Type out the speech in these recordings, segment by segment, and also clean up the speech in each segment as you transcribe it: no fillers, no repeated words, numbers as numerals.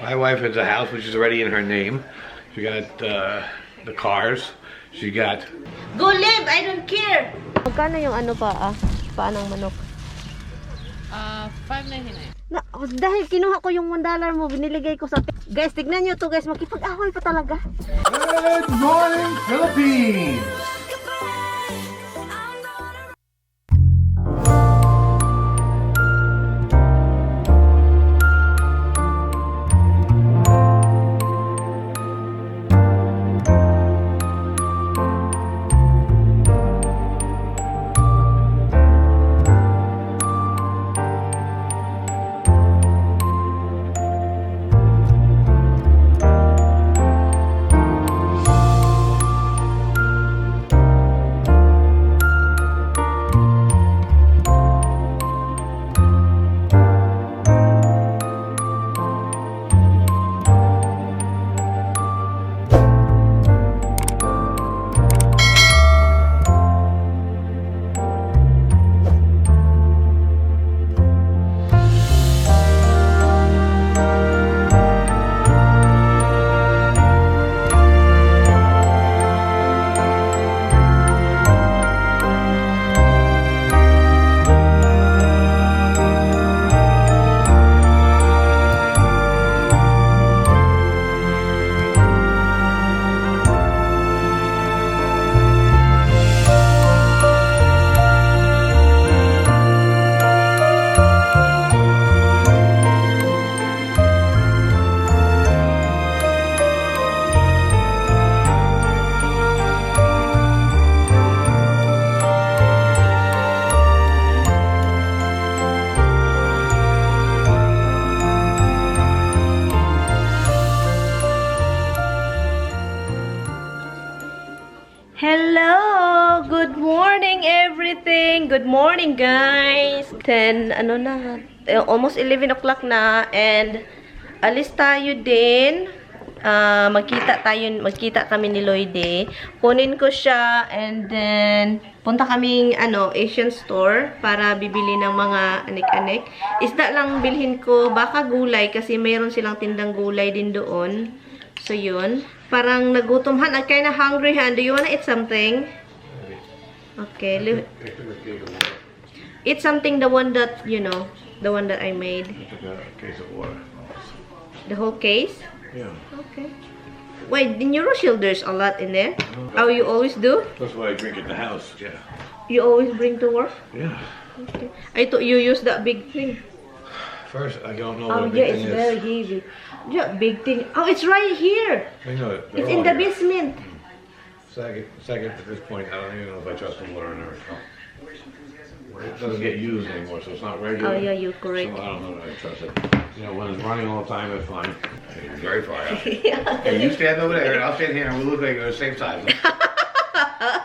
My wife has a house which is already in her name. She got the cars. She got... Go live! I don't care! Magkano yung ano pa, paanang manok? $5.99. Dahil kinuha ko yung $1 mo, biniligay ko sa... Guys, tignan nyo to guys, makipag-away pa talaga. Good morning, Philippines! Hello! Good morning everything! Good morning guys! 10, ano na, almost 11 o'clock na and alis tayo din. Magkita kami ni Lloydie. Kunin ko siya and then punta kaming Asian store para bibili ng mga anik-anik. Isda lang bilhin ko, baka gulay kasi mayroon silang tindang gulay din doon. So yun. Parang nagutom han. I'm kinda hungry han. Do you wanna eat something? Okay. Eat something, the one that, you know, the one that I made. I took a case of water. The whole case? Yeah. Okay. Wait, in your shield there's a lot in there? Oh, you always do? That's what I drink at the house, yeah. You always bring to work? Yeah. Okay. I thought you use that big thing. First, I don't know Oh what yeah, big it's thing very is. heavy. Yeah, big thing. Oh, it's right here. I know it. It's in the basement. Second, at this point, I don't even know if I trust the water in there. It doesn't get used anymore, so it's not regular. Oh yeah, you're correct. So I don't know that I trust it. You know, when it's running all the time, it's fine. It's very far out. Yeah. Hey, you stand over there, and I'll stand here, and we'll look like we're the same size. We're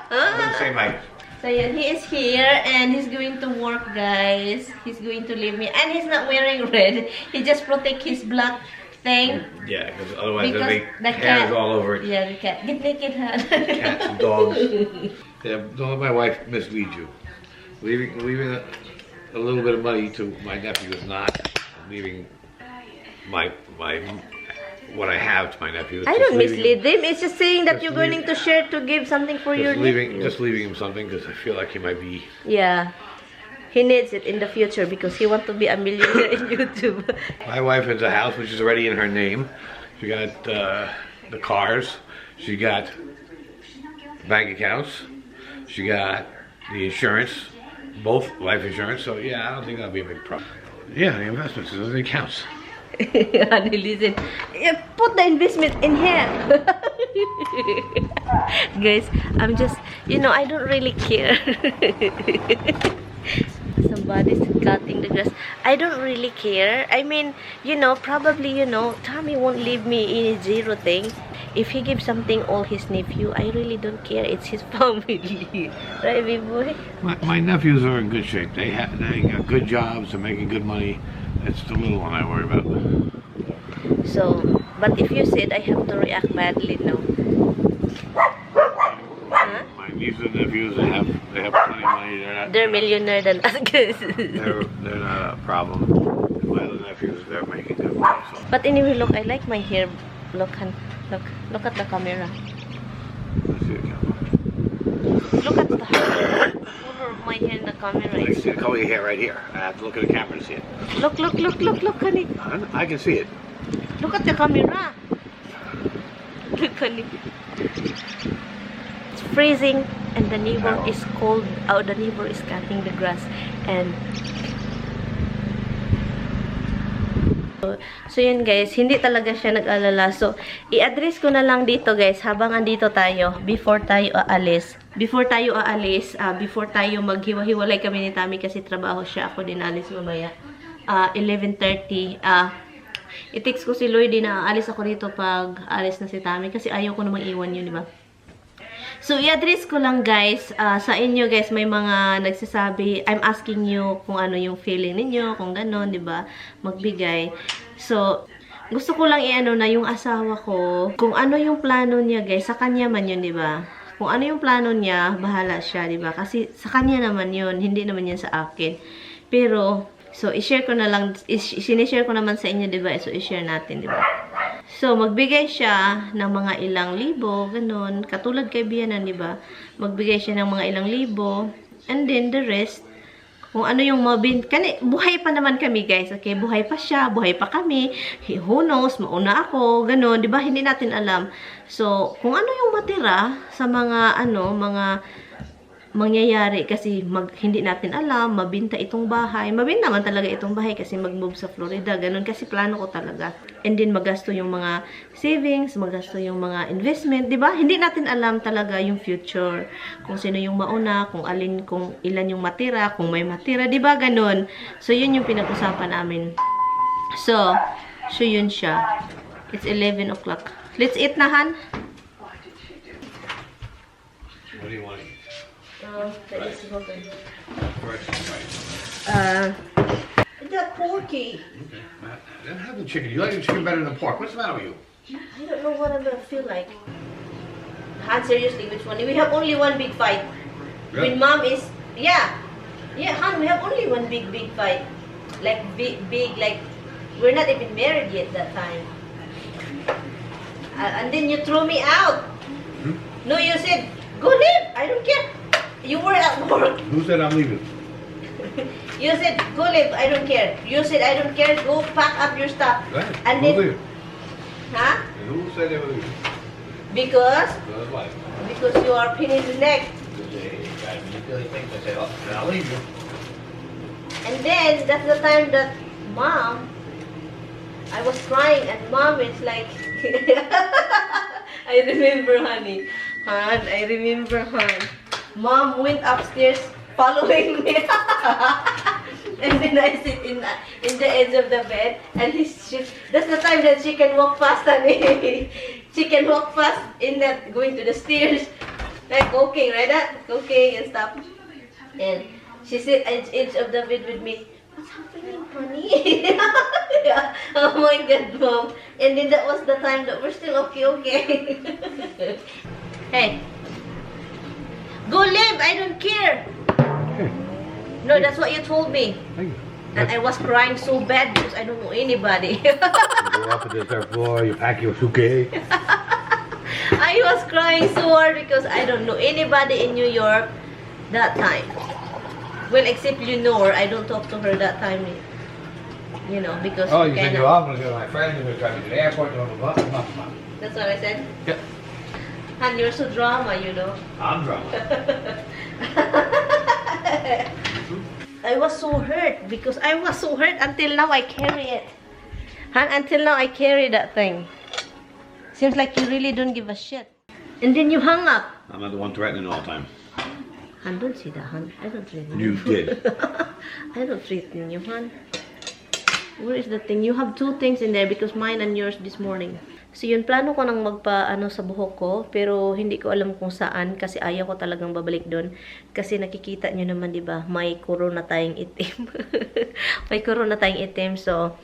the same height. So yeah, he is here and he's going to work, guys. He's going to leave me, and he's not wearing red. He just protect his black thing. Yeah, because otherwise Because there'll be the hairs cat, all over it. Yeah, the cat. Get naked, huh? Cats and dogs. Yeah, don't let my wife mislead you. Leaving a little bit of money to my nephew is not leaving what I have to my nephew. It's I just don't leaving mislead him, them. It's just saying that just you're going to share to give something for your nephew. just leaving him something because I feel like he might be. Yeah. He needs it in the future because he wants to be a millionaire in YouTube. My wife has a house which is already in her name. She got the cars. She got bank accounts. She got the insurance, both life insurance. So yeah, I don't think that'll be a big problem. Yeah, the investments, it counts. Honey, listen. Put the investment in here. Guys, I'm just, you know, I don't really care. Somebody's cutting the grass. I don't really care. I mean, you know, probably, you know, Tommy won't leave me in a zero thing. If he gives something all his nephew, I really don't care. It's his family. Right, big boy? My nephews are in good shape. They got good jobs. They're making good money. It's the little one I worry about. So, but if you said I have to react badly, no. Huh? My nieces and nephews, they have plenty of money. They're millionaire than us, guys. They're not a problem. My other nephews, they're making their way. So. But anyway, look, I like my hair. Look, Han. Look at the camera. Let's see the camera. Look at the color of my hair in the camera. I can see the color of your hair right here. I have to look at the camera to see it. Look, honey. I can see it. Look at the camera. Look, honey. It's freezing and the neighbor is cold. Oh, the neighbor is cutting the grass. And so yun guys, hindi talaga siya nag-alala. So, i-address ko na lang dito guys, habang andito tayo, before tayo aalis, before tayo maghiwa-hiwalay kami ni Tami kasi trabaho siya, ako din alis mamaya. 11:30, i-text ko si Lloyd na aalis ako dito pag alis na si Tami kasi ayaw ko namang iwan yun, di ba? So, i-address ko lang guys, sa inyo guys, may mga nagsasabi, I'm asking you kung ano yung feeling ninyo, kung gano'n, di ba? Magbigay. So, gusto ko lang i-ano na yung asawa ko, kung ano yung plano niya guys, sa kanya man yun, di ba? Kung ano yung plano niya, bahala siya, di ba? Kasi sa kanya naman yun, hindi naman yan sa akin. Pero, so, i-share ko na lang, sinishare ko naman sa inyo, di ba? So, i-share natin, di ba? So, magbigay siya ng mga ilang libo, ganun. Katulad kay Bianan, di ba? Magbigay siya ng mga ilang libo. And then, the rest, kung ano yung buhay pa naman kami, guys. Okay, buhay pa siya, buhay pa kami. Who knows, mauna ako, ganun. Di ba? Hindi natin alam. So, kung ano yung matira sa mga, mga mangyayari kasi hindi natin alam, mabinta itong bahay. Mabinta naman talaga itong bahay kasi mag-move sa Florida. Ganun kasi plano ko talaga. And then magasto yung mga savings, magasto yung mga investment, 'di ba? Hindi natin alam talaga yung future. Kung sino yung mauna, kung ilan yung matira, kung may matira, 'di ba? Ganun. So yun yung pinag-usapan namin. So yun siya. It's 11 o'clock. Let's eat na, Han. What do you want to eat? That porky. Okay. Then have the chicken. You like the chicken better than pork. What's the matter with you? I don't know what I'm gonna feel like. Han, seriously, which one? We have only one big fight. Really? When mom is, yeah, Han, we have only one big fight. Like big, like we're not even married yet that time. And then you throw me out. Hmm? No, you said go live. I don't care. You were at work. Who said I'm leaving? You said go live. I don't care. You said I don't care. Go pack up your stuff. Right. And Who's then, leaving? huh? And who said they were leaving? Because Why? you are pinning the neck. They got manipulate things. I said, oh, then I'll leave you. And then that's the time that mom, I was crying, and mom is like, I remember, honey. Han, I remember, Han. Mom went upstairs following me. And then I sit in the edge of the bed, and that's the time that she can walk fast, honey. She can walk fast going to the stairs, like walking, right? Walking and stuff. And she sit at the edge of the bed with me. What's happening, honey? Yeah. Oh my God, mom. And then that was the time that we're still okay. Hey. Go live, I don't care. No, that's what you told me. Thank you. And I was crying so bad because I don't know anybody. You go up to the third floor, you pack your suitcase. I was crying so hard because I don't know anybody in New York that time. Well, except Leonore, I don't talk to her that time. You know, because Oh, you said kinda- you're off, I'm going to go to my friends, I'm going to drive you to the airport, blah, blah, blah, blah, blah. That's what I said. Yep. And you're so drama, you know. I'm drunk. I was so hurt because I was so hurt until now I carry it. And until now I carry that thing. Seems like you really don't give a shit. And then you hung up. I'm not the one threatening all the time. Han, don't say that, Han. I don't threaten You did. I don't threaten you, Han. Where is the thing? You have two things in there because mine and yours this morning. So yun, plano ko nang sa buhok ko, pero hindi ko alam kung saan kasi ayaw ko talagang babalik doon. Kasi nakikita nyo naman, di ba, may corona tayong itim. May corona tayong itim, so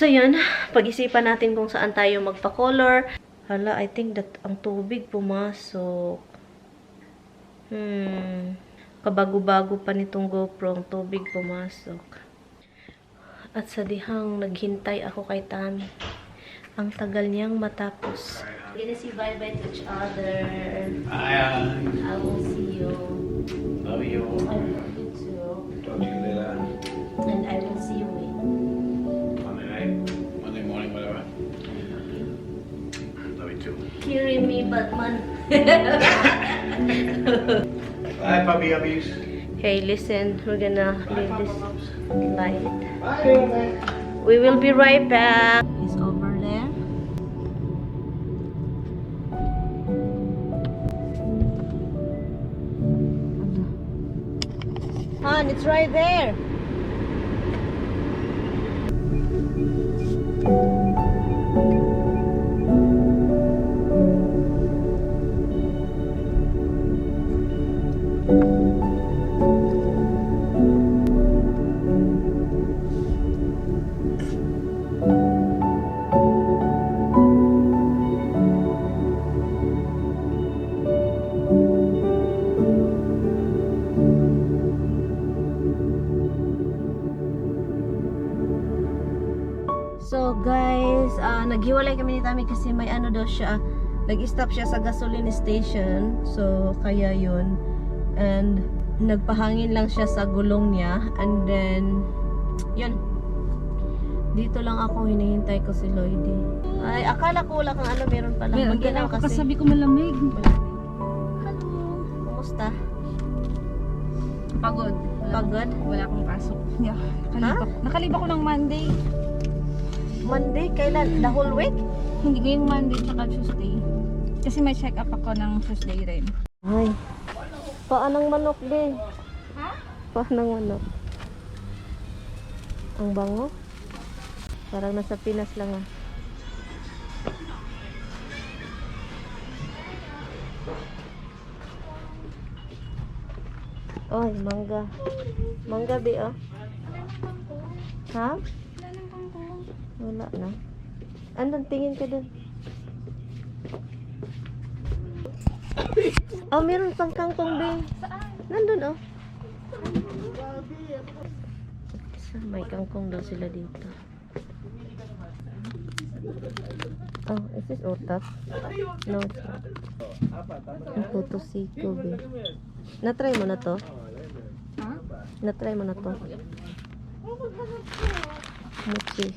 yun, pag-isipan natin kung saan tayo magpa-color. Hala, I think that ang tubig pumasok. Kabago-bago pa nitong GoPro, ang tubig pumasok. At sa dihang naghintay ako kay Tami. Ang tagal niyang matapos. We're gonna say bye-bye to each other. Bye. I will see you. Love you. I love you too. Talk to you later. And I will see you later. Monday night, Monday morning, whatever. Love you too. Carry me, Batman. Bye, puppy uppies. Hey, listen. We're gonna leave this light. Bye. We will be right back. He's over there. Han, it's right there. So guys, naghiwalay kami ni Tami kasi may ano daw siya, nag-stop siya sa gasoline station. So kaya yun. And nagpahangin lang siya sa gulong niya. And then, yun. Dito lang ako, hinihintay ko si Lloydie. Ay, akala ko wala kang ano, meron pala. Magkala ako kasi sabi ko malamig. Hello. Kumusta? Pagod. Pagod? Wala akong pasok. Yeah, nakaliba ko ng Monday. Monday? Kailan? The whole week? Hindi ko yung Monday tsaka Tuesday. Kasi may check up ako ng Tuesday rin. Ay. Paanang manok, be? Ha? Paanang manok? Ang bango? Parang nasa Pinas lang ah. Oy, mangga. Mangga, be, oh. Ha? Wala na. Andun, tingin ka dun. Oh, meron pang kangkong, be. Nandun, oh. May kangkong daw sila dito. Oh, is this otak? No, it's not. Ang putosiko, be. Na-try mo na to? Ha? Na-try mo na to? Muchi.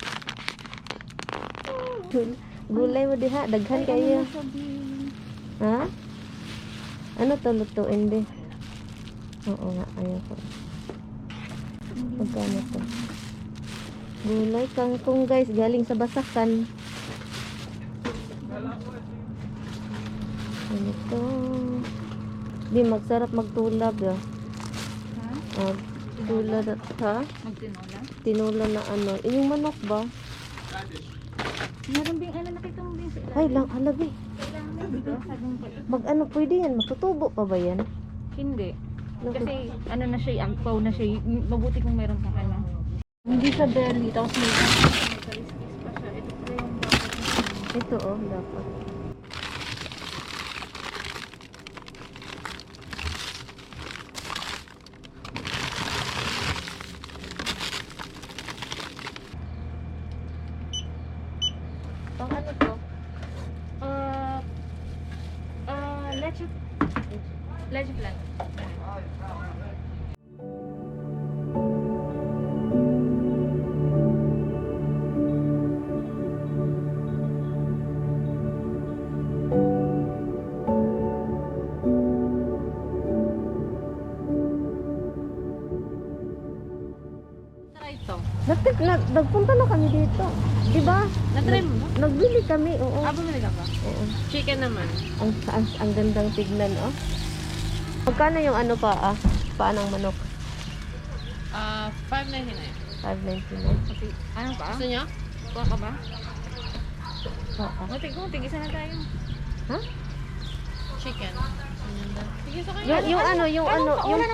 Gulay mo diha, daghan kayo. Ha? Ano to lutuin, be? Oo nga, ayaw ko. Magkano to? Gulay kangkong, guys, galing sa basakan. Ano to? Di, magsarap magtulab, ya. Ha? Tulad at ha? Magtinola? Tinula na ano. Yung manok ba? Meron bing ano, nakita mo bing sila? Ay, lang, alabi. Dito, sabong ko. Mag ano, pwede yan? Matutubo pa ba yan? Hindi. Kasi ano na siya, angpaw na siya. Mabuti kung meron pang ano. Hindi sa belly, tapos may kaliskis pa siya. Ito pa yung dapat. Ito, oh, dapat. Pang ano to? Leche plan. Try ito. Nagpunta na kami dito. Diba? Na-try mo? Nagbili kami, oo. Bumili ka ba? Oo. Chicken naman. Ang gandang tignan, oh. Magkano yung ano pa, paanang manok? 5.99. 5.99. Ano pa? Gusto nyo? Kuha ka ba? Oo. Tigisa na tayo. Ha? Chicken. Tigisa kayo. Yung ano, yung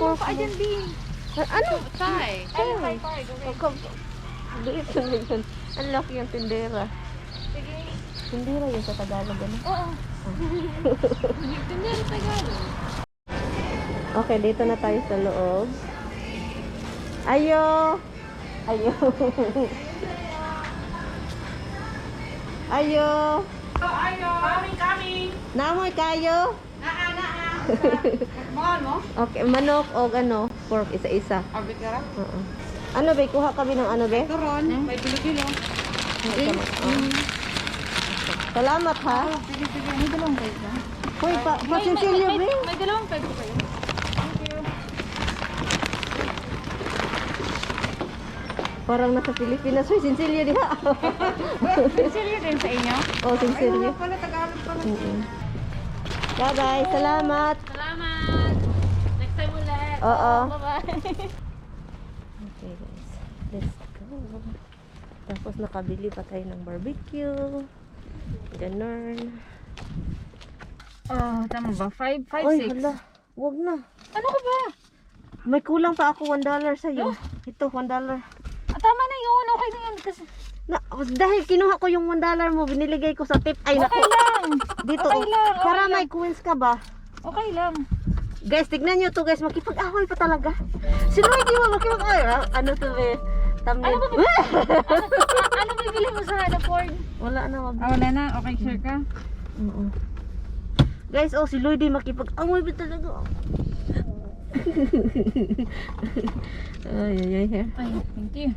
pork. Ayan, B. Ano? Thai. Doon yun. Ang laki yung tindera. Sige. Tindera yun sa Tagalog, ano? Oo. Tindera Tagalog. Okay, dito na tayo sa loob. Ayo! Ayo. Ayo. Ayo. Coming. Namoy kayo. Mahal mo? Okay, manok o ano, pork isa-isa. Abit ka ra? Oo. Ano be, kuha kami ng ano be? Turon. May kilo-kilo. Salamat ha. Sige, may dalawang kayo ba? Hoy, pasinsilyo be. May dalawang kayo kayo. Thank you. Parang nasa Pilipinas. Hoy, sinsilyo diha. Seryo din sa inyo? Oh, sinsilyo. Pala, Tagalog pala. Bye-bye. Salamat. Salamat! Next time ulit! Oo. Bye-bye! Okay guys, let's go. Tapos nakabili pa tayo ng barbecue. Ganun. Oh, tama ba? 5, 5, Oy, 6. hala. Wag na. Ano ka ba? May kulang pa ako $1 sa'yo. Ito, $1. Ah, tama na yun. Okay na yun. Kasi Na, dahil kinuha ko yung $1 mo, biniligay ko sa tip. Ay, okay naku. lang. Dito, Okay lang, okay para lang. may coins ka ba? Okay lang. Guys, tignan nyo to guys. Makipag-away pa talaga. Sino hindi mo makipag-away? Ano to be? Thumbnail. Ano ba? Ano bibili mo sa Hana Ford? Wala na, wag. Ah, wala na. Okay, sure ka? Oo. Guys, oh, si Lloyd makipag-away pa talaga. Ay, ay, ay. Ay, thank you.